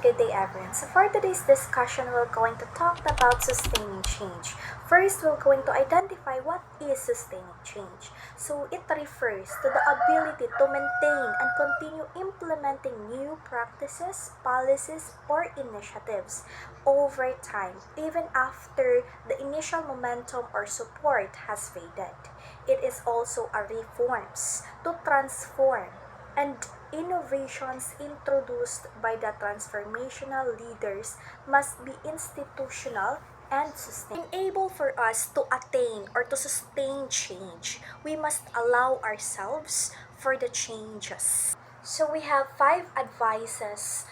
Good day everyone. So for today's discussion, we're going to talk about sustaining change. First, we're going to identify what is sustaining change. So it refers to the ability to maintain and continue implementing new practices, policies, or initiatives over time, even after the initial momentum or support has faded. It is also a reforms to transform and innovations introduced by the transformational leaders must be institutional and sustainable. Enable for us to attain or to sustain change, we must allow ourselves for the changes. So we have 5 advices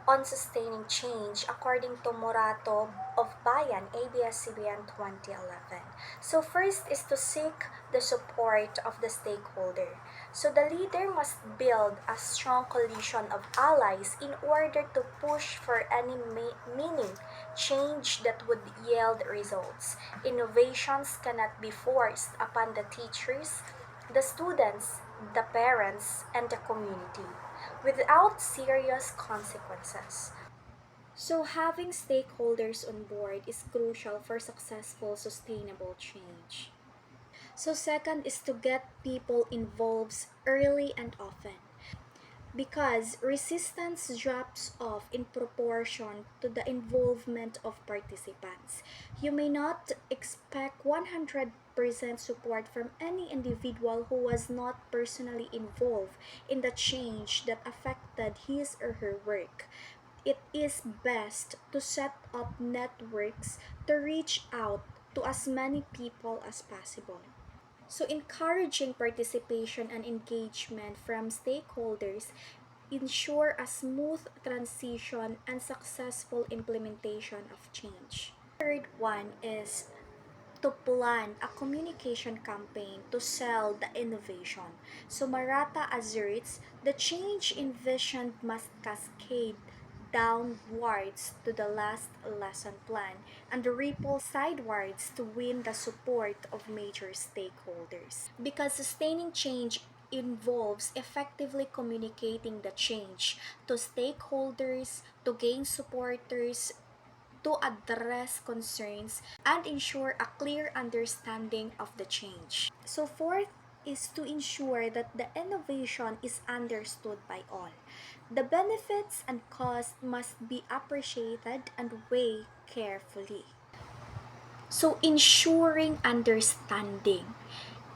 on sustaining change according to Morato of Bayan, ABS-CBN 2011. So first is to seek the support of the stakeholder. So the leader must build a strong coalition of allies in order to push for any meaning change that would yield results. Innovations cannot be forced upon the teachers, the students, the parents, and the community without serious consequences. So, having stakeholders on board is crucial for successful, sustainable change. So, second is to get people involved early and often because resistance drops off in proportion to the involvement of participants. You may not expect 100% support from any individual who was not personally involved in the change that affected his or her work. It is best to set up networks to reach out to as many people as possible. So, encouraging participation and engagement from stakeholders ensure a smooth transition and successful implementation of change. Third one is to plan a communication campaign to sell the innovation. So Marata asserts the change envisioned must cascade downwards to the last lesson plan and ripple sidewards to win the support of major stakeholders. Because sustaining change involves effectively communicating the change to stakeholders, to gain supporters, to address concerns and ensure a clear understanding of the change. So fourth is to ensure that the innovation is understood by all. The benefits and costs must be appreciated and weighed carefully. So ensuring understanding.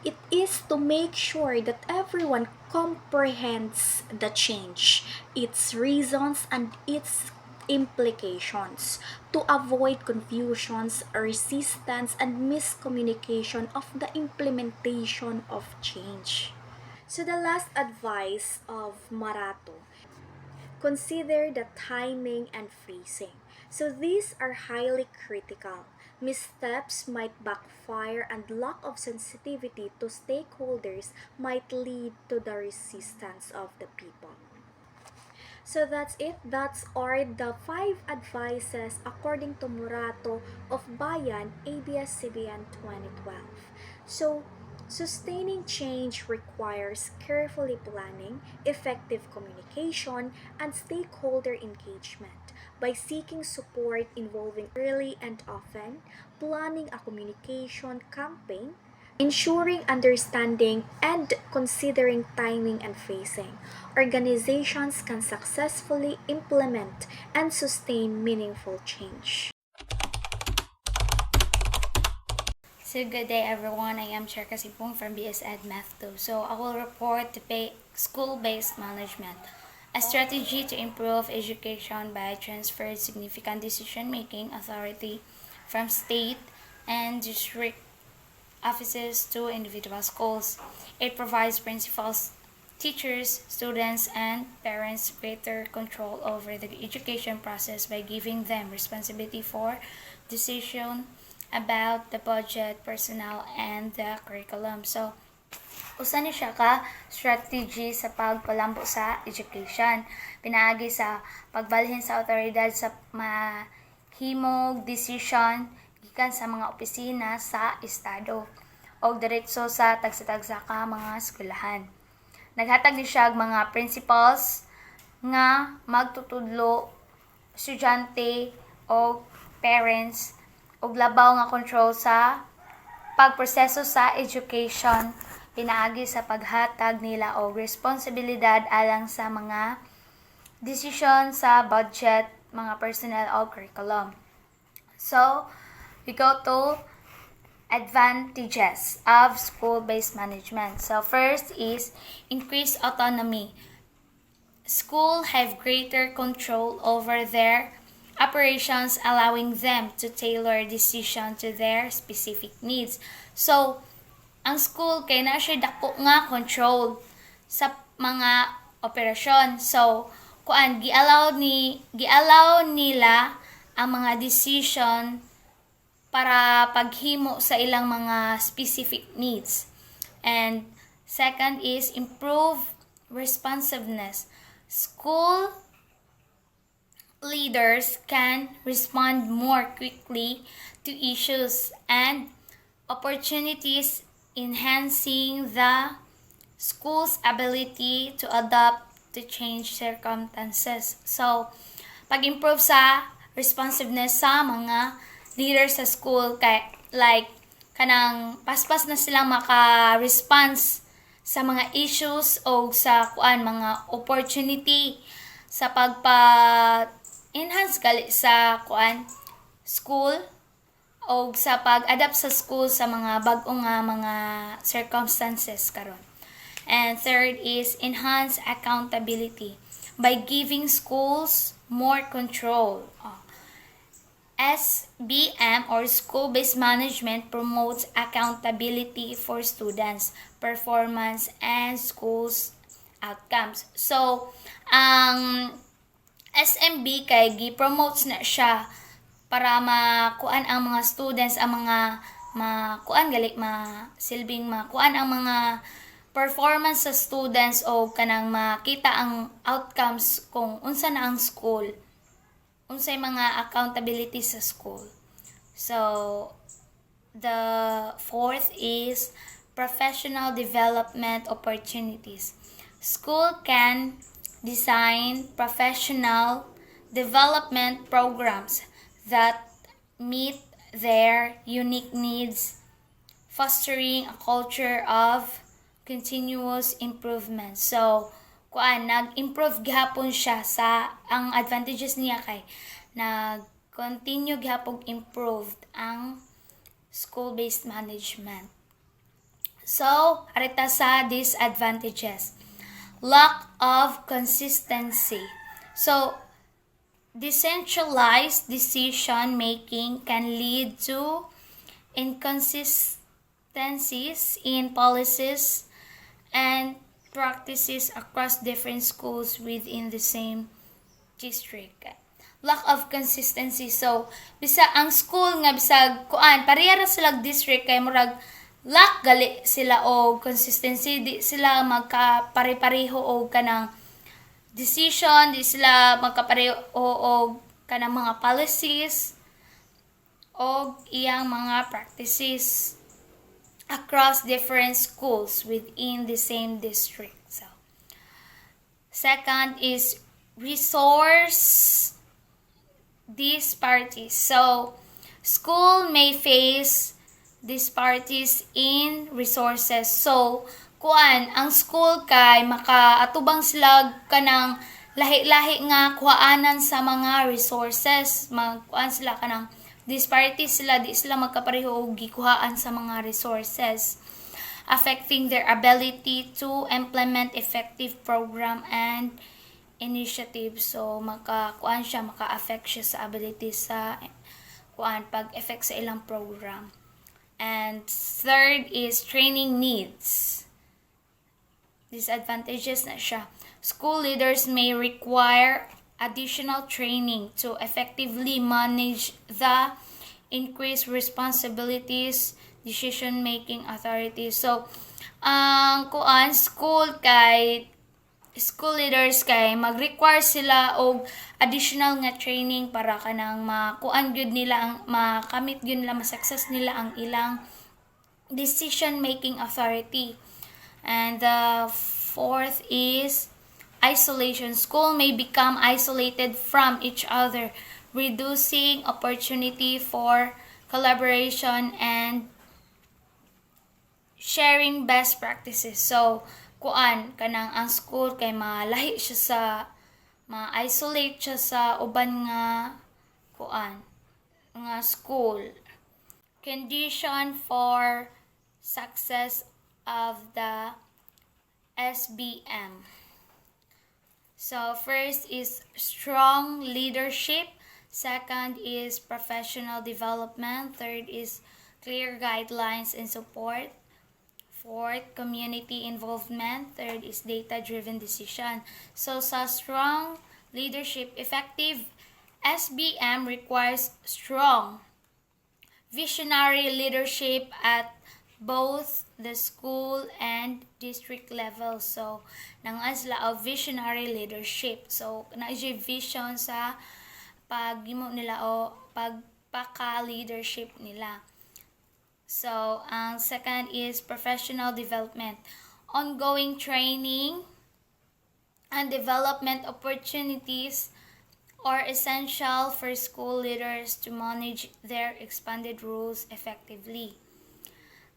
It is to make sure that everyone comprehends the change, its reasons, and its implications to avoid confusions, resistance, and miscommunication of the implementation of change. So the last advice of Marato, consider the timing and phrasing. So these are highly critical. Missteps might backfire and lack of sensitivity to stakeholders might lead to the resistance of the people. So that's it. That's are the 5 advices according to Murato of Bayan ABS-CBN 2012. So, sustaining change requires carefully planning, effective communication, and stakeholder engagement. By seeking support involving early and often, planning a communication campaign, ensuring understanding, and considering timing and phasing, organizations can successfully implement and sustain meaningful change. So good day everyone, I am Cherka Sipong from BS Ed Math 2. So I will report to school-based management, a strategy to improve education by transfer significant decision-making authority from state and district offices to individual schools. It provides principals, teachers, students, and parents greater control over the education process by giving them responsibility for decision about the budget, personnel, and the curriculum. So, usa ni siya ka strategy sa pagpalambo sa education. Pinaagi sa pagbalhin sa otoridad sa mahimog decision gikan sa mga opisina sa estado o diretso sa tagsa-tagsa ka mga eskwelahan. Naghatag ni siya mga principles nga magtutudlo estudyante o parents og labaw nga control sa pagproseso sa education pinaagi sa paghatag nila og responsibilidad alang sa mga decision sa budget, mga personnel o curriculum. So, we go to advantages of school-based management. So, first is increased autonomy. School have greater control over their operations, allowing them to tailor decision to their specific needs. So, ang school kay na siya dako nga control sa mga operasyon. So, gialaw nila ang mga decision para paghimo sa ilang mga specific needs. And second is improve responsiveness. School leaders can respond more quickly to issues and opportunities, enhancing the school's ability to adapt to change circumstances. So, pag-improve sa responsiveness sa mga leaders sa school, like kanang paspas na silang maka-response sa mga issues o sa mga opportunity sa pagpa-enhance gali sa school o sa pag-adapt sa school sa mga bag-o nga mga circumstances karon. And third is enhance accountability by giving schools more control. SBM or school-based management promotes accountability for students, performance, and schools outcomes. So, ang SMB kay gi-promotes na siya para makuan ang mga students, ang mga silbing makuan ang mga performance sa students o kanang makita ang outcomes kung unsa na ang school, unsay mga accountability sa school. So, the fourth is professional development opportunities. School can design professional development programs that meet their unique needs, fostering a culture of continuous improvement. So, nag-improve gihapon siya sa ang advantages niya kay nag-continue gihapon improved ang school-based management. So, arita sa disadvantages. Lack of consistency. So, decentralized decision making can lead to inconsistencies in policies and practices across different schools within the same district. Lack of consistency. So, bisa ang school nga bisag pareha ra sila district kay murag lack gali sila og consistency, di sila magka-pare-pareho og kanang decision, di sila magkapareho og kanang mga policies og iyang mga practices across different schools within the same district. So, second is resource disparities. So, school may face disparities in resources. So, ang school kay makaatubang sila kanang lahi-lahi nga kuhaanan sa mga resources. Sila kanang disparities sila, di sila magkapareho og gikuhaan sa mga resources, affecting their ability to implement effective program and initiatives. So, maka-affect siya sa ability sa pag-effect sa ilang program. And third is training needs. Disadvantages na siya. School leaders may require additional training to effectively manage the increased responsibilities, decision-making authorities. So, school leaders kay mag-require sila og additional nga training para kanang makamit gyud nila, ma-success nila ang ilang decision-making authority. And the fourth is isolation. School may become isolated from each other, reducing opportunity for collaboration and sharing best practices. So, kuan kanang ang school kay malahi siya sa ma-isolate siya sa uban nga kuan nga school. Condition for success of the SBM. So first is strong leadership, second is professional development, third is clear guidelines and support, fourth, community involvement, third is data-driven decision. So sa strong leadership, effective SBM requires strong visionary leadership at both the school and district level. So, nangasla of visionary leadership. So, naisyo vision sa pagimo nila o pagpaka-leadership nila. So, ang second is professional development. Ongoing training and development opportunities are essential for school leaders to manage their expanded roles effectively.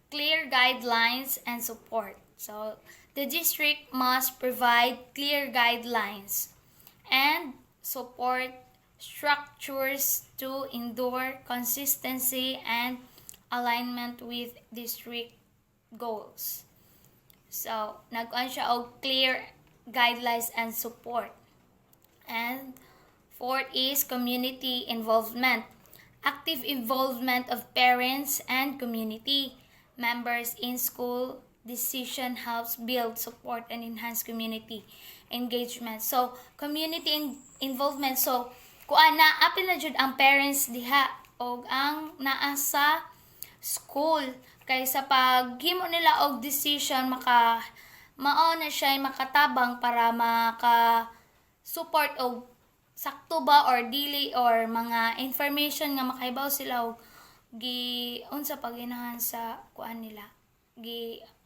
Clear guidelines and support. So, the district must provide clear guidelines and support structures to endure consistency and alignment with district goals. So, nag-on siya og clear guidelines and support. And fourth is community involvement. Active involvement of parents and community members in school decision helps build, support, and enhance community engagement. So, community involvement. So, kuan na apil na jud ang parents diha og ang naa sa school kay sa paghimo nila og decision mao na siya makatabang para maka support og sakto ba or dili or mga information nga makaibaw sila og unsa paginahan sa kuan nila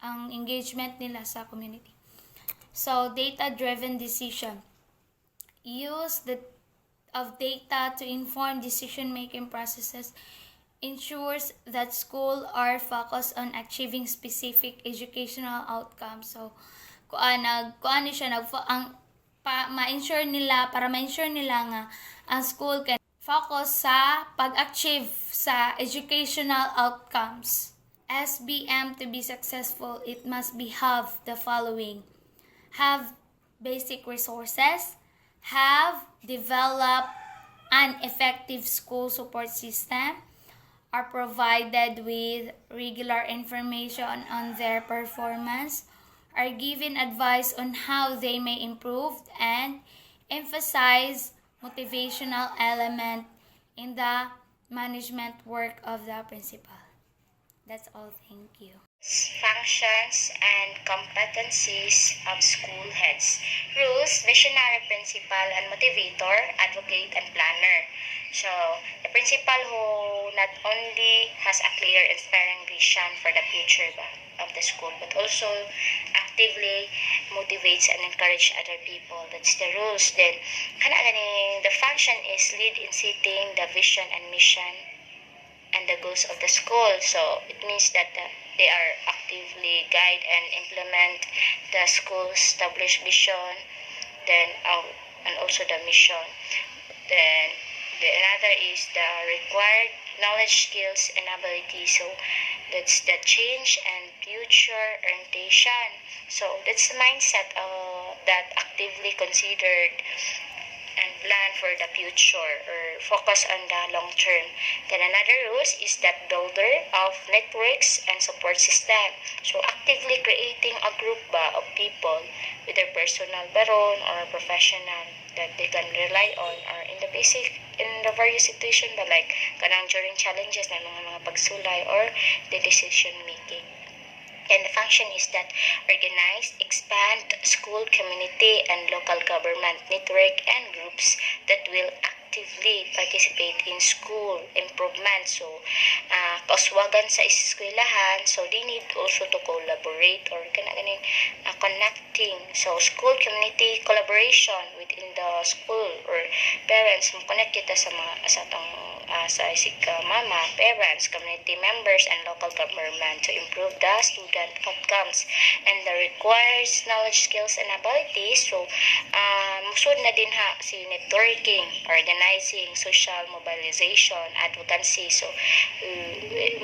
ang engagement nila sa community. So data driven decision, use of data to inform decision making processes ensures that schools are focused on achieving specific educational outcomes. So kuan siya ma-ensure nila nga ang school can focus sa pag-achieve sa educational outcomes. SBM to be successful, it must have the following: have basic resources, have developed an effective school support system, are provided with regular information on their performance, are given advice on how they may improve, and emphasize motivational element in the management work of the principal. That's all. Thank you. Functions and competencies of school heads. Rules, visionary principal and motivator, advocate and planner. So, the principal who not only has a clear, inspiring vision for the future of the school, but also actively motivates and encourages other people. That's the rules. Then, the function is lead in setting the vision and mission and the goals of the school. So, it means that they are actively guide and implement the school's established vision, then and also the mission. Then, another is the required knowledge, skills, and ability. So that's the change and future orientation. So that's the mindset that actively considered and plan for the future or focus on the long term. Then another rules is that builder of networks and support system. So actively creating a group of people, whether personal baron or professional, that they can rely on or in the various situation ba like kanang during challenges na mga pagsulay or the decision making. And the function is that organize, expand school, community, and local government network and groups that will actively participate in school improvement. So, kauswagan sa eskwelahan, so they need also to collaborate or ganing connecting. So, school community collaboration within the school or parents, mo connect kita sa mga sa atong sa isig mama, parents, community members, and local government to improve the student outcomes. And the requires knowledge, skills, and abilities. So, musod na din ha si networking, organizing, social mobilization, advocacy. So,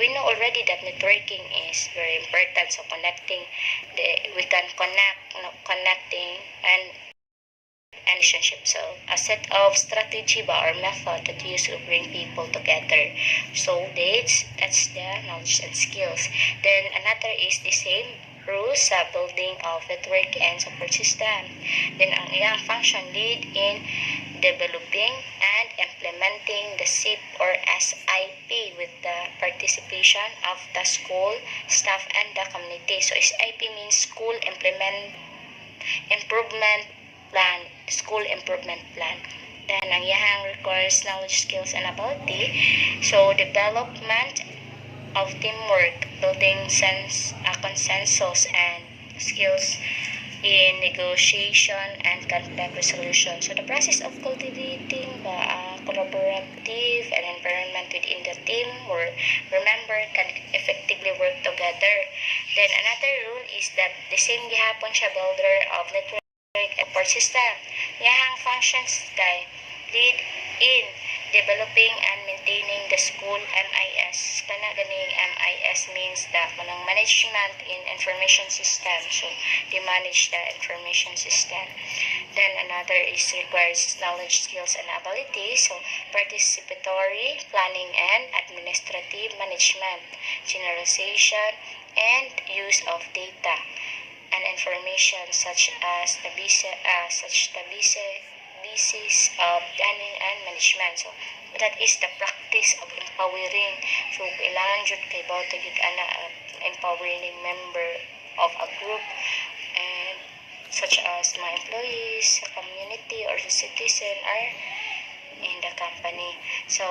we know already that networking is very important. So, we can connecting and relationship. So, a set of strategy or method that use to bring people together. So, that's the knowledge and skills. Then, another is the same rules sa building of network and support system. Then, ang iyang function lead in developing and implementing the SIP or SIP with the participation of the school, staff, and the community. So, SIP means improvement plan, school improvement plan. Then, ang iyang requires knowledge, skills, and ability. So, development of teamwork, building consensus, and skills in negotiation and conflict resolution. So, the process of cultivating the collaborative and environment within the team where remember can effectively work together. Then, another rule is that the same gihapon siya builder of network support system. Yahang functions kay lead in developing and maintaining the school MIS. Kana ganing MIS means the kanang management in information system. So, they manage the information system. Then, another is requires knowledge, skills, and abilities. So, participatory, planning, and administrative management, generalization, and use of data and information such as the basis of planning and management. So, that is the practice of empowering. So, kailangan jud kay bawat gid ana empowering member of a group and such as my employees, community, or the citizen are in the company. So,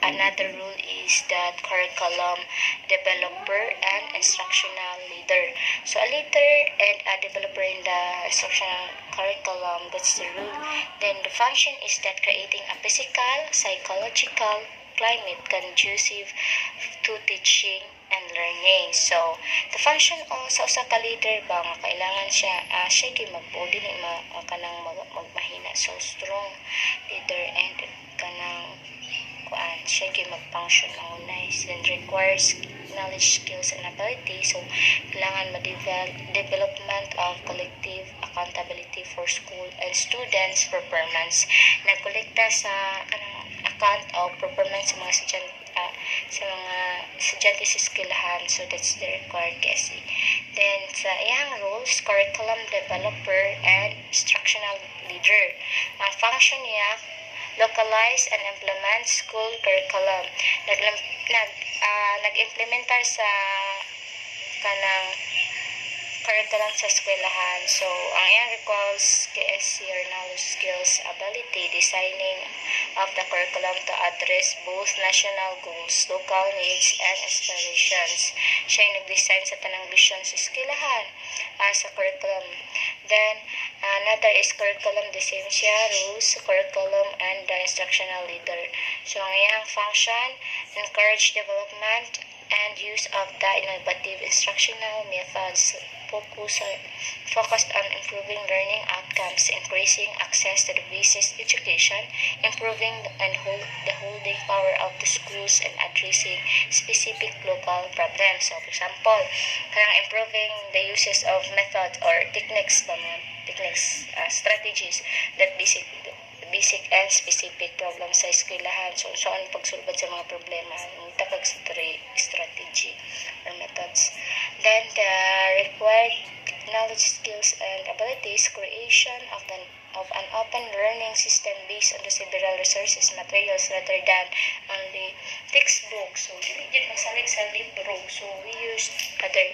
another rule is that curriculum developer and instructional leader. So, a leader and a developer in the instructional curriculum, that's the rule. Then, the function is that creating a physical, psychological climate conducive to teaching and learning. So, the function also sa ka-leader ba, nga kailangan siya magpuli ni kanang magmahina. So, strong leader and kanang siya mag-function ng unay. Then, requires knowledge, skills, and ability. So, kailangan development of collective accountability for school and students' performance. Nagkolekta sa account of performance sa mga estudyante sa eskwelahan. So, that's the required KSE. Then, sa iyang roles, curriculum developer and instructional leader. Ang function niya, localize and implement school curriculum. Nag-implementar sa kanang curriculum sa eskwelahan. So, ang iyang requires KSC or knowledge, skills, ability, designing of the curriculum to address both national goals, local needs, and aspirations. Siya yung nag-design sa tanang vision sa eskwelahan sa curriculum. Then, another is curriculum design siya, rules, curriculum, and the instructional leader. So, ang iyang function, encourage development and use of the innovative instructional methods focused on improving learning outcomes, increasing access to the basic education, improving the holding power of the schools, and addressing specific local problems. So, for example, improving the uses of methods or techniques, strategies that basic and specific problems sa eskwelahan. So, saan pagsulbad sa mga problema, takag sa strategy or methods. Then, the required knowledge, skills, and abilities, creation of an open learning system based on the several resources, materials, rather than only textbook. So, hindi din masalig sa libro. So, we use other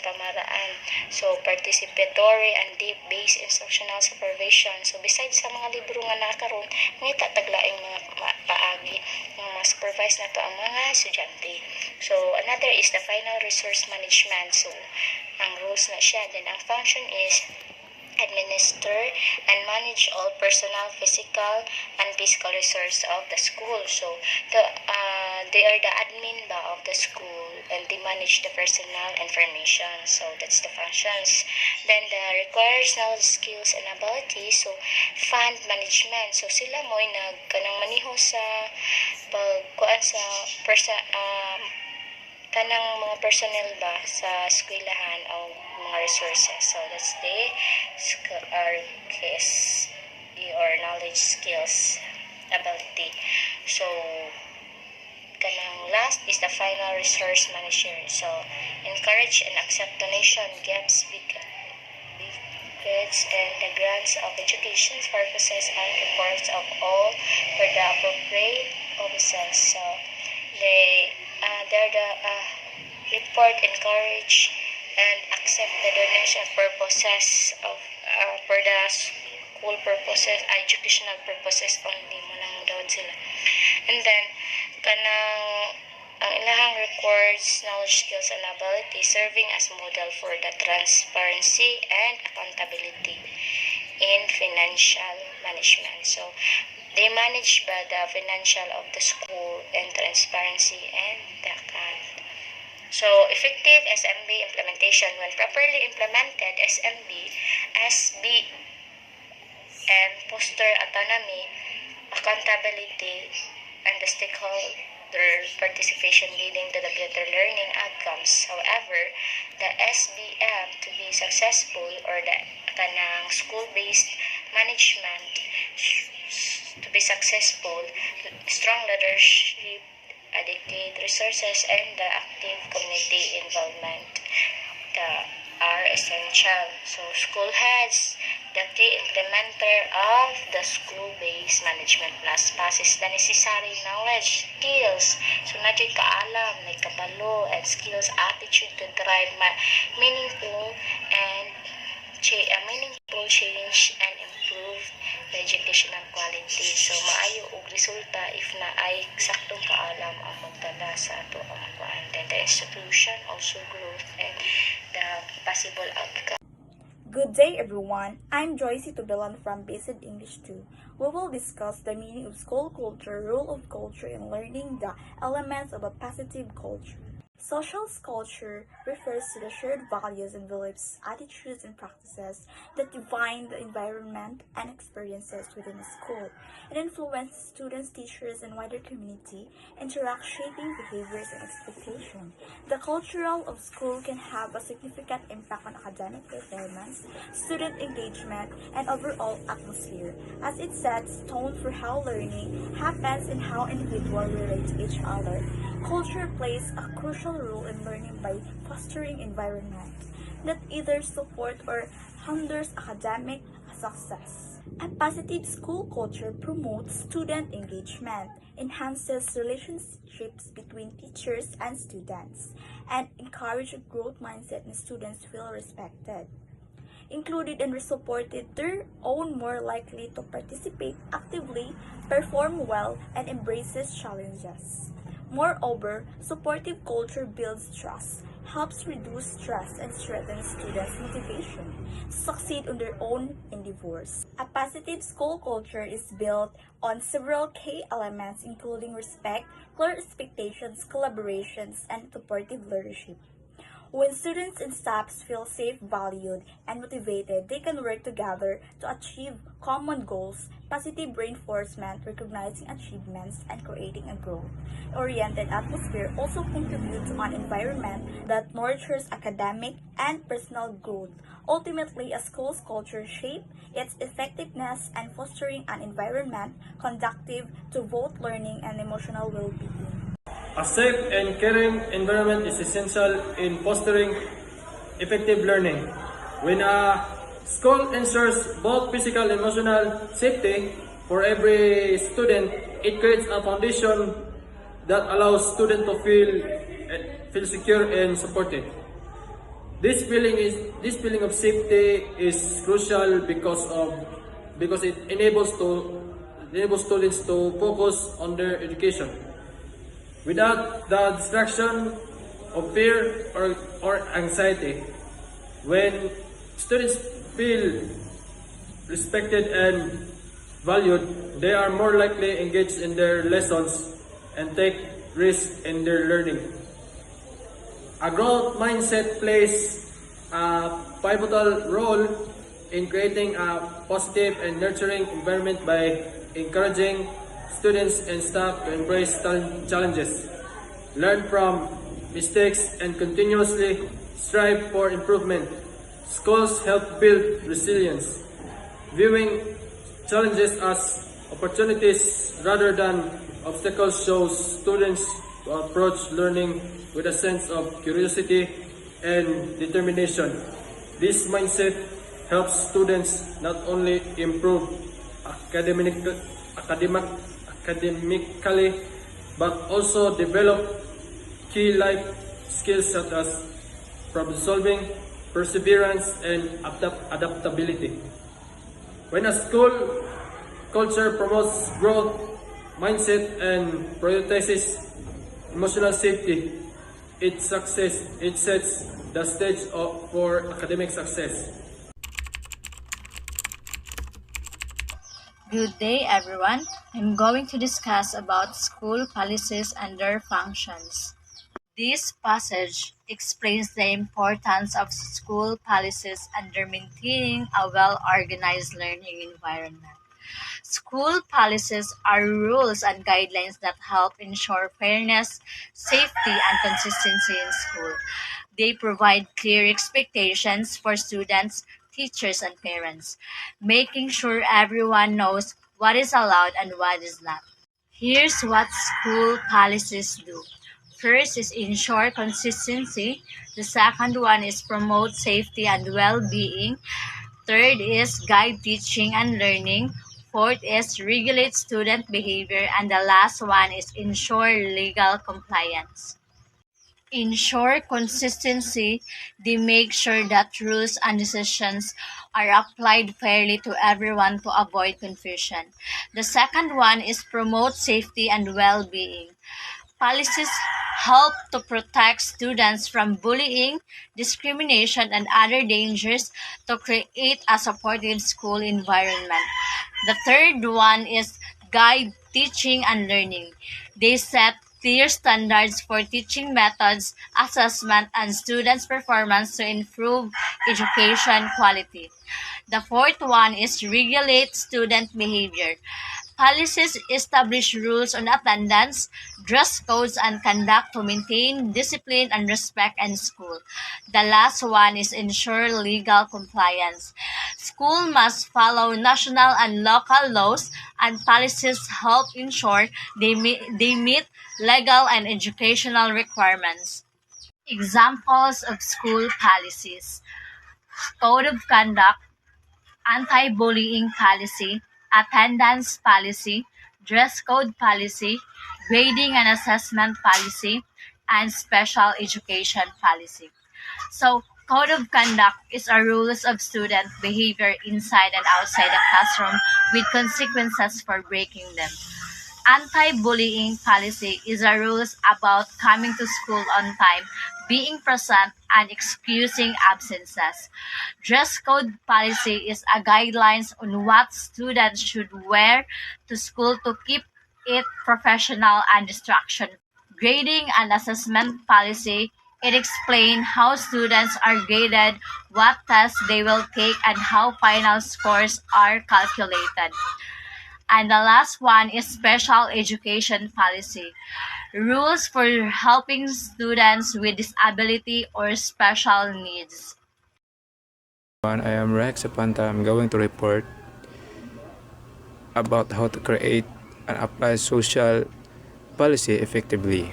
pamaraan. So, participatory and deep-based instructional supervision. So, besides sa mga libro nga nakaroon, ngita taglaing mga supervise na to ang mga estudyante. So, another is the final resource management. So, ang rules na siya. Then, ang function is administer and manage all personal, physical, and physical resource of the school. So, they are the admin ba of the school and they manage the personal information. So, that's the functions. Then, the requires knowledge, skills, and abilities. So, fund management. So, sila mo ay nagkanang maniho sa pagkuan sa kanang mga personnel ba sa eskwelahan o mga resources. So, that's the RKS or knowledge, skills, ability. So, kanang last is the final resource management. So, encourage and accept donation, gifts, grants, and the grants of education purposes and reports of all for the appropriate officers. So, they're the report, encourage, and accept the donation purposes of for the school purposes, educational purposes only mo nang daw sila. And then, kanang ang ilahang records, knowledge, skills, and ability serving as model for the transparency and accountability in financial management. So, they manage by the financial of the school and transparency and the account. So, effective SMB implementation. When properly implemented, SBM foster autonomy, accountability, and the stakeholder participation leading to the better learning outcomes. However, the SBM to be successful or the kanang school-based management to be successful, strong leadership, adequate resources, and the active community involvement are essential. So, school heads, the key implementer of the school-based management plus passes the necessary knowledge, skills. So, nagyo'y kaalam, may kabalo, and skills, attitude to drive meaningful change and improve the educational quality. So, maayo og resulta if na ay saktong kaalam ang magdala sa ato ang kuan. Then the institution also growth and the possible outcome. Good day, everyone. I'm Joycey Tubelan from Basic English 2. We will discuss the meaning of school culture, role of culture, and learning the elements of a positive culture. Social culture refers to the shared values and beliefs, attitudes, and practices that define the environment and experiences within a school. It influences students, teachers, and wider community, interact shaping behaviors and expectations. The cultural of school can have a significant impact on academic performance, student engagement, and overall atmosphere, as it sets tone for how learning happens and how individuals relate to each other. Culture plays a crucial role in learning by fostering environment that either support or hinders academic success. A positive school culture promotes student engagement, enhances relationships between teachers and students, and encourages a growth mindset and students feel respected, included and supported, they're own more likely to participate actively, perform well, and embraces challenges. Moreover, supportive culture builds trust, helps reduce stress, and strengthens students' motivation to succeed on their own endeavors. A positive school culture is built on several key elements including respect, clear expectations, collaborations, and supportive leadership. When students and staff feel safe, valued, and motivated, they can work together to achieve common goals, positive reinforcement, recognizing achievements, and creating a growth-oriented atmosphere also contribute to an environment that nurtures academic and personal growth. Ultimately, a school's culture shapes its effectiveness and fostering an environment conducive to both learning and emotional well-being. A safe and caring environment is essential in fostering effective learning. When a school ensures both physical and emotional safety for every student, it creates a foundation that allows students to feel secure and supported. This feeling of safety is crucial because it enables students to focus on their education, without the distraction of fear or anxiety. When students feel respected and valued, they are more likely engaged in their lessons and take risks in their learning. A growth mindset plays a pivotal role in creating a positive and nurturing environment by encouraging students and staff to embrace challenges, learn from mistakes, and continuously strive for improvement. Schools help build resilience, viewing challenges as opportunities rather than obstacles shows students to approach learning with a sense of curiosity and determination. This mindset helps students not only improve academically but also develop key life skills such as problem solving, perseverance, and adaptability. When a school culture promotes growth mindset and prioritizes emotional safety, it sets the stage for academic success. Good day, everyone. I'm going to discuss about school policies and their functions. This passage explains the importance of school policies under maintaining a well-organized learning environment. School policies are rules and guidelines that help ensure fairness, safety, and consistency in school. They provide clear expectations for students, teachers, and parents, making sure everyone knows what is allowed and what is not. Here's what school policies do. First is ensure consistency. The second one is promote safety and well-being. Third is guide teaching and learning. Fourth is regulate student behavior. And the last one is ensure legal compliance. Ensure consistency. They make sure that rules and decisions are applied fairly to everyone to avoid confusion. The second one is promote safety and well-being. Policies help to protect students from bullying, discrimination, and other dangers to create a supportive school environment. The third one is guide teaching and learning. They set clear standards for teaching methods, assessment, and students' performance to improve education quality. The fourth one is regulate student behavior. Policies establish rules on attendance, dress codes, and conduct to maintain discipline and respect in school. The last one is ensure legal compliance. School must follow national and local laws, and policies help ensure they meet legal and educational requirements. Examples of school policies: Code of Conduct, anti-bullying policy, attendance policy, dress code policy, grading and assessment policy, and special education policy. So, code of conduct is a rules of student behavior inside and outside the classroom with consequences for breaking them. Anti-bullying policy is a rules about coming to school on time, being present, and excusing absences. Dress code policy is a guidelines on what students should wear to school to keep it professional and distraction. Grading and assessment policy, it explains how students are graded, what tests they will take, and how final scores are calculated. And the last one is special education policy. Rules for helping students with disability or special needs. I am Rex Zapanta. I'm going to report about how to create and apply social policy effectively.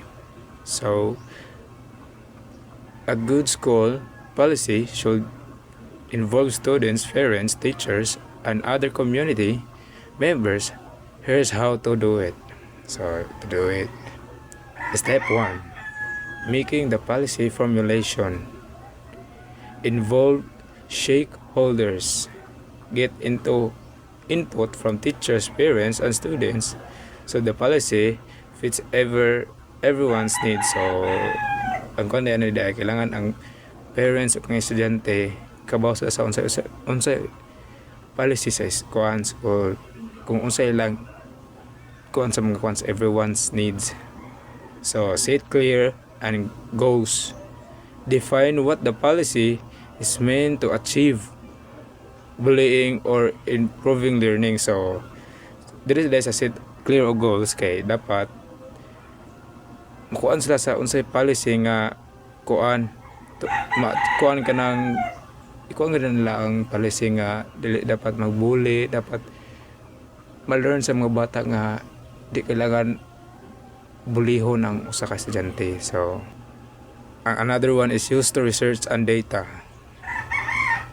So, a good school policy should involve students, parents, teachers, and other community members. Here's how to do it. So, to do it, step 1, making the policy formulation. Involve stakeholders. Get into input from teachers, parents, and students so the policy fits everyone's needs. So ang kundi ano di kailangan ang parents ug mga estudyante kabaw sila sa unsay policy sa kuan school kung unsay lang kuan sa mga kuan sa everyone's needs. So set clear and goals. Define what the policy is meant to achieve, bullying or improving learning. So diri sa set clear og goals kay dapat kuan sila sa unsay policy nga kuan kuan ka ng ikuan nga nila ang policy nga dili dapat magbully, dapat ma-learn sa mga bata nga di kailangan bulihon ang usa ka estudyante. So another one is use to research and data.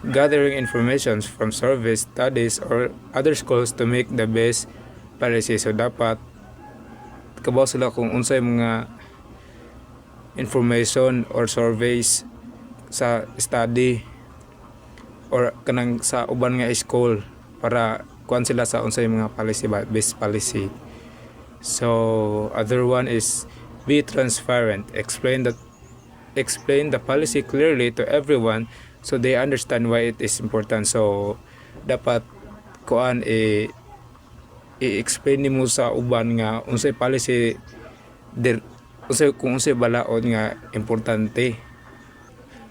Gathering information from surveys, studies, or other schools to make the best policy. So dapat kabaw sila kung unsay mga information or surveys sa study or kanang sa uban nga school para kuan sila sa unsay mga policy best policy. So other one is be transparent. Explain the policy clearly to everyone so they understand why it is important. So dapat kuan i-explain nimo sa uban nga unsay policy kung unsay balaod nga importante.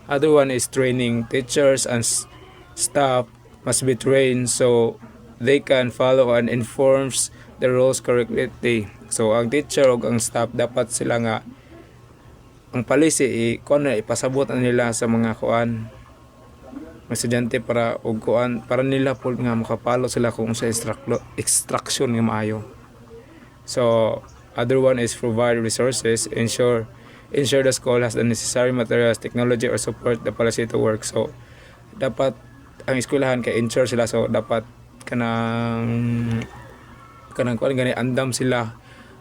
Other one is training. Teachers and staff must be trained so they can follow and enforce the rules correctly. So ang teacher ug ang staff dapat sila nga ang policy ipasabot na nila sa mga kuan mga estudyante para og kuan para nila pud nga makapalo sila kung sa instruction nga maayo. So other one is provide resources, ensure the school has the necessary materials, technology, or support the policy to work. So dapat ang eskwelahan kay ensure sila, so dapat kanang kuan gani andam sila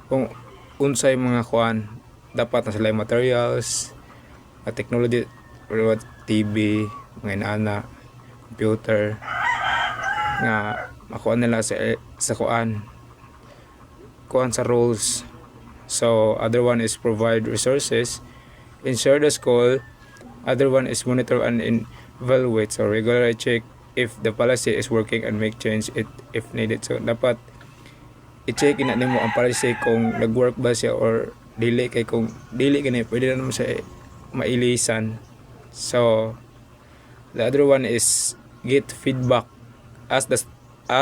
kung unsay mga kuan dapat na sila materials, technology, TV, mga inana, computer nga makuha nila sa kuan sa rules. So other one is provide resources, ensure the school. Other one is monitor and evaluate, so regularly check if the policy is working and make change it if needed. So dapat i-check na nimo ang policy kung nag-work ba siya or dili, kay kung dili gani pwede na naman siya mailisan. So the other one is get feedback, ask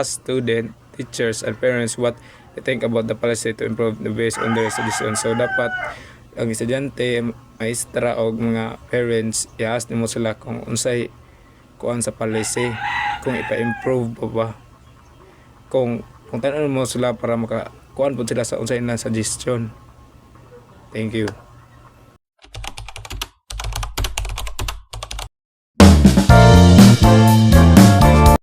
student, teachers, and parents what they think about the policy to improve the based on their suggestions. So dapat ang estudyante, maestra o mga parents i-ask nimo sila kung unsay kuan sa policy, kung ipa-improve pa ba, kung tanan mo sila para makakuan po sila sa unsay na suggestion. Thank you.